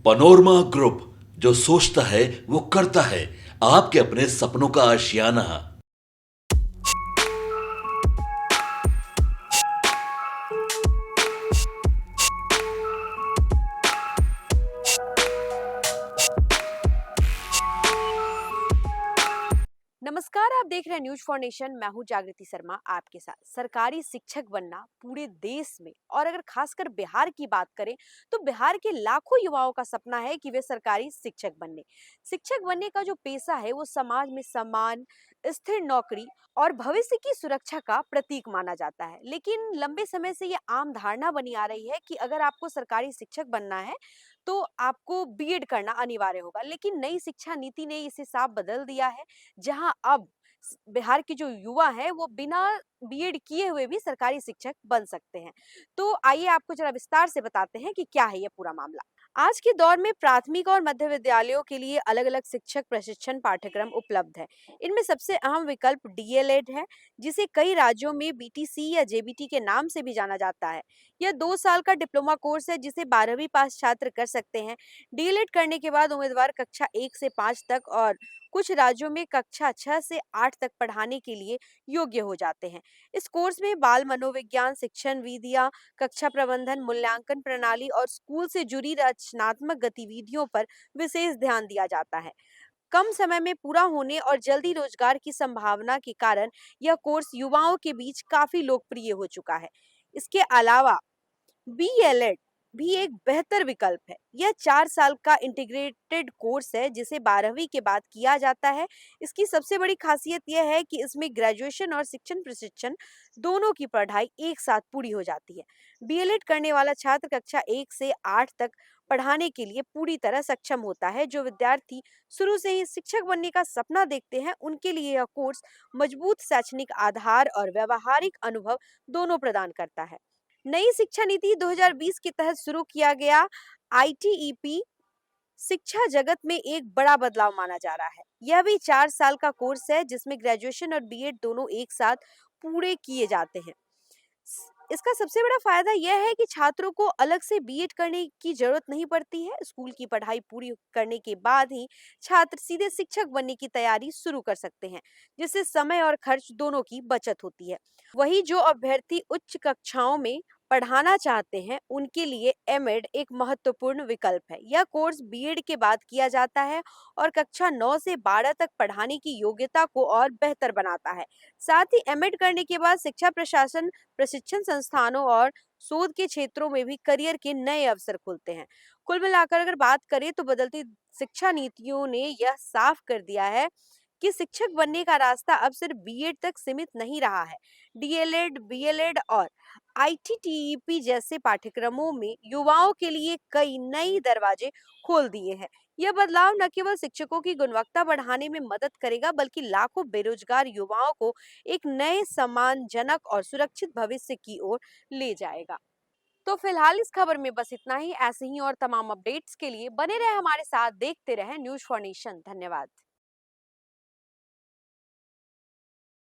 Panorama group, जो सोचता है वो करता है। आपके अपने सपनों का आशियाना। नमस्कार, आप देख रहे हैं न्यूज फॉर नेशन। मैं हूं जागृति शर्मा आपके साथ। सरकारी शिक्षक बनना पूरे देश में और अगर खासकर बिहार की बात करें तो बिहार के लाखों युवाओं का सपना है कि वे सरकारी शिक्षक बनने का जो पेशा है वो समाज में सम्मान, स्थिर नौकरी और भविष्य की सुरक्षा का प्रतीक माना जाता है। लेकिन लंबे समय से ये आम धारणा बनी आ रही है कि अगर आपको सरकारी शिक्षक बनना है तो आपको बीएड करना अनिवार्य होगा। लेकिन नई शिक्षा नीति ने इसे साफ बदल दिया है, जहां अब बिहार के जो युवा हैं वो बिना बीएड किए हुए भी सरकारी शिक्षक बन सकते हैं। तो आइए आपको जरा विस्तार से बताते हैं कि क्या है ये पूरा मामला। आज के दौर में प्राथमिक और मध्य विद्यालयों के लिए अलग-अलग शिक्षक प्रशिक्षण पाठ्यक्रम उपलब्ध है। इनमें सबसे अहम विकल्प डीएलएड है, जिसे कई राज्यों में बीटीसी या जेबीटी के नाम से भी जाना जाता है। यह 2 साल का डिप्लोमा कोर्स है जिसे 12वीं पास छात्र कर सकते हैं। डीएलएड करने के बाद उम्मीदवार कक्षा 1 से 5 तक और कुछ राज्यों में कक्षा 6 से 8 तक पढ़ाने के लिए योग्य हो जाते हैं। इस कोर्स में बाल मनोविज्ञान, शिक्षण विधियां, कक्षा प्रबंधन, मूल्यांकन प्रणाली और स्कूल से जुड़ी रचनात्मक गतिविधियों पर विशेष ध्यान दिया जाता है। कम समय में पूरा होने और जल्दी रोजगार की संभावना के कारण यह कोर्स युवाओं के बीच काफी लोकप्रिय हो चुका है। इसके अलावा बीएलएड भी एक बेहतर विकल्प है। यह 4 साल का इंटीग्रेटेड कोर्स है जिसे 12वीं के बाद किया जाता है। इसकी सबसे बड़ी खासियत यह है कि इसमें ग्रेजुएशन और शिक्षण प्रशिक्षण दोनों की पढ़ाई एक साथ पूरी हो जाती है। बीएलएड करने वाला छात्र कक्षा 1 से 8 तक पढ़ाने के लिए पूरी तरह सक्षम होता है। जो विद्यार्थी शुरू से ही शिक्षक बनने का सपना देखते हैं, उनके लिए यह कोर्स मजबूत शैक्षणिक आधार और व्यवहारिक अनुभव दोनों प्रदान करता है। नई शिक्षा नीति 2020 के तहत शुरू किया गया आईटीईपी शिक्षा जगत में एक बड़ा बदलाव माना जा रहा है। यह भी 4 साल का कोर्स है जिसमें ग्रेजुएशन और बीएड दोनों एक साथ पूरे किए जाते हैं। इसका सबसे बड़ा फायदा यह है कि छात्रों को अलग से बीएड करने की जरूरत नहीं पड़ती है। स्कूल की पढ़ाई पूरी करने के बाद ही छात्र सीधे शिक्षक बनने की तैयारी शुरू कर सकते हैं, जिससे समय और खर्च दोनों की बचत होती है। वही जो अभ्यर्थी उच्च कक्षाओं में पढ़ाना चाहते हैं, उनके लिए एमएड एक महत्वपूर्ण विकल्प है। यह कोर्स बीएड के बाद किया जाता है और कक्षा 9 से 12 तक पढ़ाने की योग्यता को और बेहतर बनाता है। साथ ही एमएड करने के बाद शिक्षा प्रशासन, प्रशिक्षण संस्थानों और शोध के क्षेत्रों में भी करियर के नए अवसर खुलते हैं। कुल मिलाकर अगर बात करें तो बदलती शिक्षा नीतियों ने यह साफ कर दिया है कि शिक्षक बनने का रास्ता अब सिर्फ बीएड तक सीमित नहीं रहा है। डीएलएड, बीएलएड और आईटीटीईपी जैसे पाठ्यक्रमों में युवाओं के लिए कई नई दरवाजे खोल दिए हैं। यह बदलाव न केवल शिक्षकों की गुणवत्ता बढ़ाने में मदद करेगा, बल्कि लाखों बेरोजगार युवाओं को एक नए, सम्मानजनक और सुरक्षित भविष्य की ओर ले जाएगा। तो फिलहाल इस खबर में बस इतना ही। ऐसे ही और तमाम अपडेट्स के लिए बने रहे हमारे साथ, देखते रहे न्यूज फॉर नेशन। धन्यवाद।